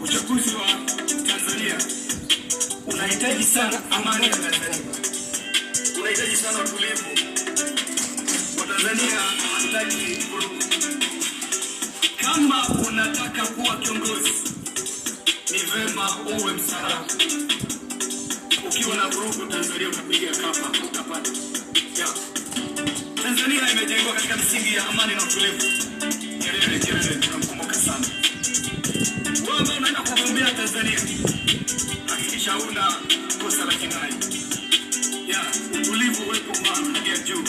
Uchaguzi wa Tanzania unahitaji sana amani ya Tanzania. Unahitaji sana utulivu. Watanzania wanahitaji vurugu. Kama unataka kuwa kiongozi, ni vema uwe mstaarabu. Ukiwa na vurugu, Tanzania utapiga kapa, utapata. Tanzania imejengwa katika misingi ya amani na utulivu. Nyerere tunamkumbuka sana. Wewe unaenda kugombea Tanzania, hakikisha una kosa la jinai. Utulivu uwepo kwa hali ya juu.